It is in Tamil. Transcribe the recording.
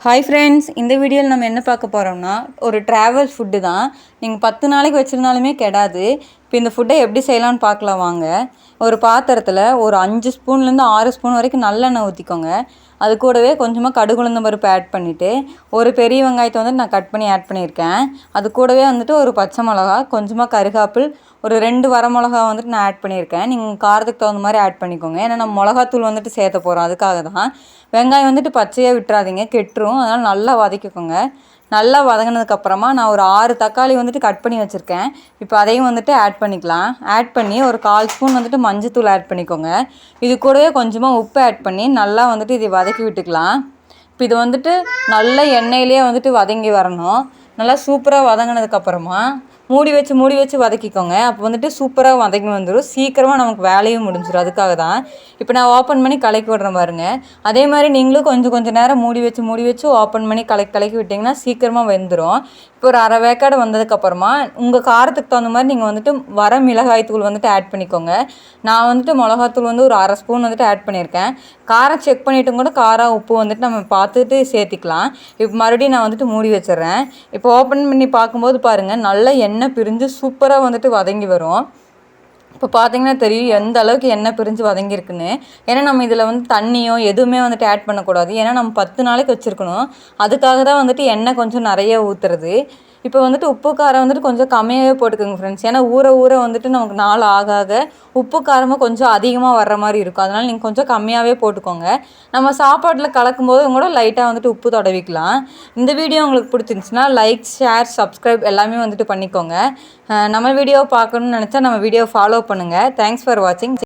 ஹாய் ஃப்ரெண்ட்ஸ், இந்த வீடியோவில் நம்ம என்ன பார்க்க போகிறோம்னா ஒரு ட்ராவல் ஃபுட்டு தான். நீங்கள் 10 நாளைக்கு வச்சுருந்தாலுமே கெடாது. இப்போ இந்த ஃபுட்டை எப்படி செய்யலான்னு பார்க்கலாம் வாங்க. ஒரு பாத்திரத்தில் ஒரு 5 ஸ்பூன்லேருந்து 6 ஸ்பூன் வரைக்கும் நல்லெண்ணெய் ஊற்றிக்கோங்க. அது கூடவே கொஞ்சமாக கடுகு உளுந்தம் பருப்பு ஆட் பண்ணிவிட்டு ஒரு பெரிய வெங்காயத்தை வந்துட்டு நான் கட் பண்ணி ஆட் பண்ணியிருக்கேன். அது கூடவே வந்துட்டு ஒரு பச்சை மிளகா, கொஞ்சமாக கருகாப்பில், ஒரு 2 வரமிளகா வந்துட்டு நான் ஆட் பண்ணியிருக்கேன். நீங்கள் காரத்துக்கு தகுந்த மாதிரி ஆட் பண்ணிக்கோங்க. ஏன்னா நம்ம மிளகாத்தூள் வந்துட்டு சேர்த்த போகிறோம், அதுக்காக தான். வெங்காயம் வந்துட்டு பச்சையாக விட்டுறாதீங்க, கெட்டுரும். அதனால் நல்லா வதக்கிக்கோங்க. நல்லா வதங்கினதுக்கப்புறமா நான் ஒரு 6 தக்காளி வந்துட்டு கட் பண்ணி வச்சுருக்கேன். இப்போ அதையும் வந்துட்டு ஆட் பண்ணிக்கலாம். ஆட் பண்ணி ஒரு 1/4 ஸ்பூன் வந்துட்டு மஞ்சத்தூள் ஆட் பண்ணிக்கோங்க. இது கூடவே கொஞ்சமாக உப்பு ஆட் பண்ணி நல்லா வந்துட்டு இதை வதக்கி விட்டுக்கலாம். இப்போ இது வந்துட்டு நல்ல எண்ணெயிலே வந்துட்டு வதங்கி வரணும். நல்லா சூப்பராக வதங்கினதுக்கப்புறமா மூடி வச்சு வதக்கிக்கோங்க. அப்போ வந்துட்டு சூப்பராக வதங்கி வந்துடும். சீக்கிரமாக நமக்கு வேலையும் முடிஞ்சிடும். அதுக்காக தான் இப்போ நான் ஓப்பன் பண்ணி கலக்கி விடுறேன் பாருங்கள். அதே மாதிரி நீங்களும் கொஞ்சம் நேரம் மூடி வச்சு ஓப்பன் பண்ணி கலக்கி விட்டிங்கன்னா சீக்கிரமாக வெந்துடும். இப்போ ஒரு அரை வேக்காடு வந்ததுக்கப்புறமா உங்கள் காரத்துக்கு தகுந்த மாதிரி நீங்கள் வந்துட்டு வர மிளகாய் தூள் வந்துட்டு ஆட் பண்ணிக்கோங்க. நான் வந்துட்டு மிளகாத்தூள் வந்து ஒரு 1/2 ஸ்பூன் வந்துட்டு ஆட் பண்ணியிருக்கேன். காரம் செக் பண்ணிவிட்டு கூட காரம் உப்பு வந்துட்டு நம்ம பார்த்துட்டு சேர்த்திக்கலாம். இப்போ மறுபடியும் நான் வந்துட்டு மூடி வச்சிடுறேன். இப்போ ஓப்பன் பண்ணி பார்க்கும்போது பாருங்கள், நல்ல எண்ணெய் பிரிஞ்சு சூப்பராக வந்துட்டு வதங்கி வரும். இப்போ பார்த்தீங்கன்னா தெரியும் எந்த அளவுக்கு எண்ணெய் பிரிஞ்சு வதங்கியிருக்குன்னு. ஏன்னா நம்ம இதில் வந்து தண்ணியோ எதுவுமே வந்துட்டு ஆட் பண்ணக்கூடாது. ஏன்னா நம்ம 10 நாளைக்கு வச்சுருக்கணும். அதுக்காக தான் வந்துட்டு எண்ணெய் கொஞ்சம் நிறைய ஊற்றுறது. இப்போ வந்துட்டு உப்பு காரம் வந்துட்டு கொஞ்சம் கம்மியாகவே போட்டுக்கோங்க ஃப்ரெண்ட்ஸ். ஏன்னா ஊற வந்துட்டு நமக்கு நாள் ஆக உப்பு காரமும் கொஞ்சம் அதிகமாக வர்ற மாதிரி இருக்கும். அதனால் நீங்கள் கொஞ்சம் கம்மியாகவே போட்டுக்கோங்க. நம்ம சாப்பாட்டில் கலக்கும்போது கூட லைட்டாக வந்துட்டு உப்பு தடவிக்கலாம். இந்த வீடியோ உங்களுக்கு பிடிச்சிருந்துச்சுன்னா லைக், ஷேர், சப்ஸ்கிரைப் எல்லாமே வந்துட்டு பண்ணிக்கோங்க. நம்ம வீடியோவை பார்க்கணுன்னு நினச்சா நம்ம வீடியோ ஃபாலோ பண்ணுங்கள். தேங்க்ஸ் ஃபார் வாட்சிங்.